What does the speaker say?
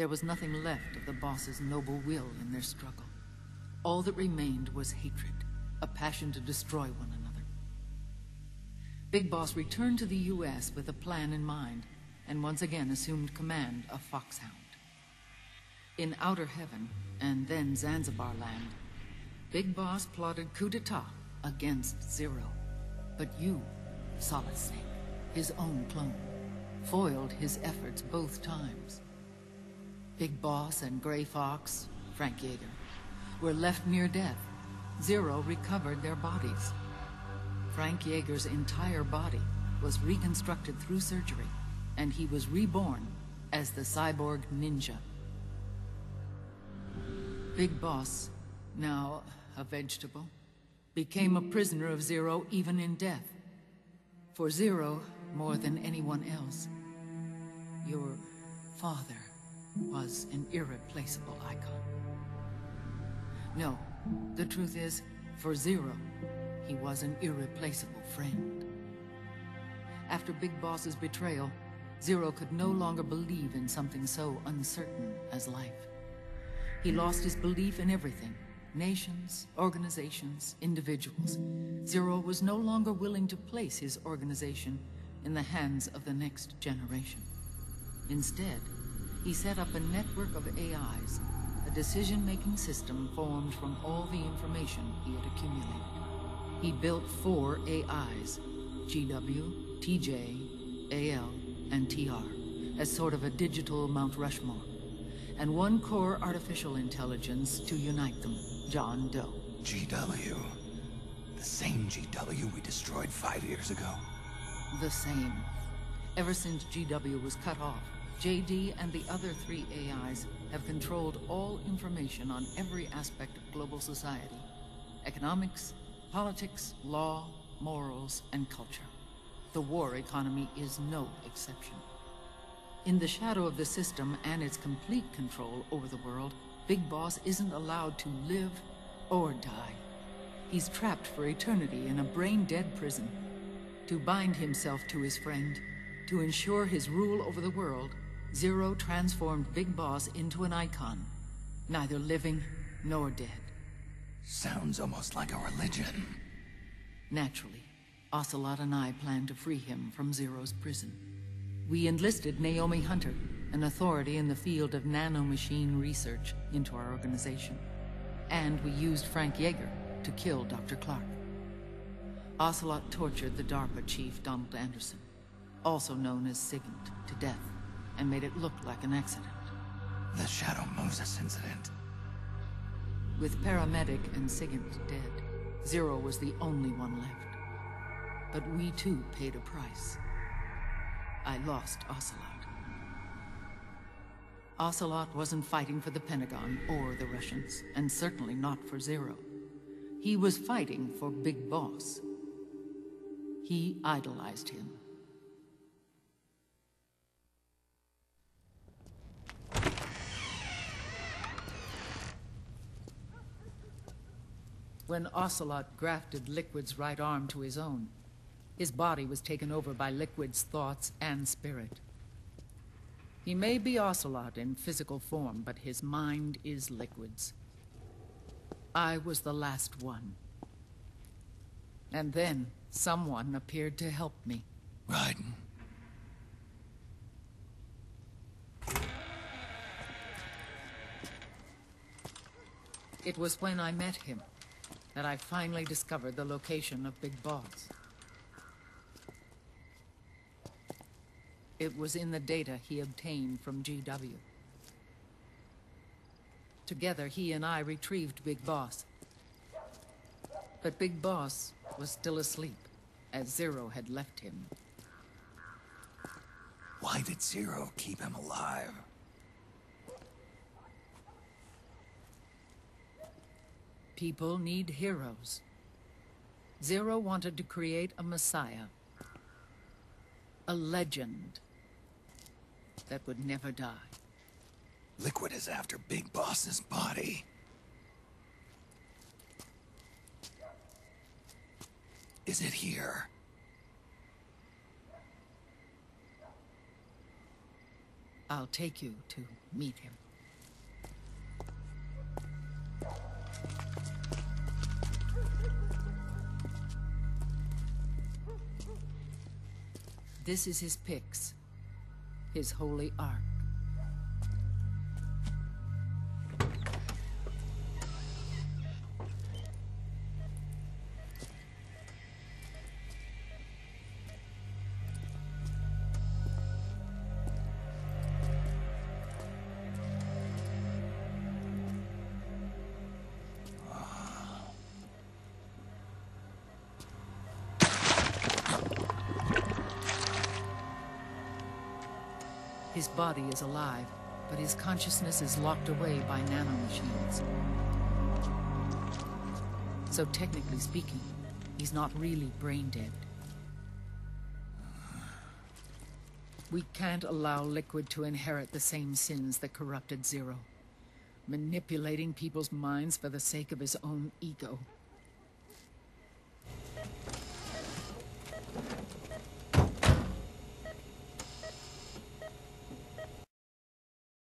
There was nothing left of the boss's noble will in their struggle. All that remained was hatred, a passion to destroy one another. Big Boss returned to the U.S. with a plan in mind, and once again assumed command of Foxhound. In Outer Heaven, and then Zanzibar Land, Big Boss plotted coup d'etat against Zero. But you, Solid Snake, his own clone, foiled his efforts both times. Big Boss and Gray Fox, Frank Yeager, were left near death. Zero recovered their bodies. Frank Yeager's entire body was reconstructed through surgery, and he was reborn as the cyborg ninja. Big Boss, now a vegetable, became a prisoner of Zero even in death. For Zero, more than anyone else, your father was an irreplaceable icon. No, the truth is, for Zero, he was an irreplaceable friend. After Big Boss's betrayal, Zero could no longer believe in something so uncertain as life. He lost his belief in everything. Nations, organizations, individuals. Zero was no longer willing to place his organization in the hands of the next generation. Instead, he set up a network of AIs, a decision-making system formed from all the information he had accumulated. He built 4 AIs, GW, TJ, AL, and TR, as sort of a digital Mount Rushmore, and 1 core artificial intelligence to unite them, John Doe. GW. The same GW we destroyed 5 years ago. The same. Ever since GW was cut off, JD and the other 3 AIs have controlled all information on every aspect of global society. Economics, politics, law, morals, and culture. The war economy is no exception. In the shadow of the system and its complete control over the world, Big Boss isn't allowed to live or die. He's trapped for eternity in a brain-dead prison. To bind himself to his friend, to ensure his rule over the world, Zero transformed Big Boss into an icon, neither living nor dead. Sounds almost like a religion. Naturally, Ocelot and I plan to free him from Zero's prison. We enlisted Naomi Hunter, an authority in the field of nanomachine research, into our organization. And we used Frank Yeager to kill Dr. Clark. Ocelot tortured the DARPA chief, Donald Anderson, also known as Sigint, to death, and made it look like an accident. The Shadow Moses incident. With Paramedic and Sigint dead, Zero was the only one left. But we too paid a price. I lost Ocelot. Ocelot wasn't fighting for the Pentagon or the Russians, and certainly not for Zero. He was fighting for Big Boss. He idolized him. When Ocelot grafted Liquid's right arm to his own, his body was taken over by Liquid's thoughts and spirit. He may be Ocelot in physical form, but his mind is Liquid's. I was the last one. And then someone appeared to help me. Raiden. It was when I met him that I finally discovered the location of Big Boss. It was in the data he obtained from GW. Together, he and I retrieved Big Boss. But Big Boss was still asleep, as Zero had left him. Why did Zero keep him alive? People need heroes. Zero wanted to create a messiah. A legend that would never die. Liquid is after Big Boss's body. Is it here? I'll take you to meet him. This is his pyx, his holy ark. His body is alive, but his consciousness is locked away by nanomachines. So technically speaking, he's not really brain dead. We can't allow Liquid to inherit the same sins that corrupted Zero. Manipulating people's minds for the sake of his own ego.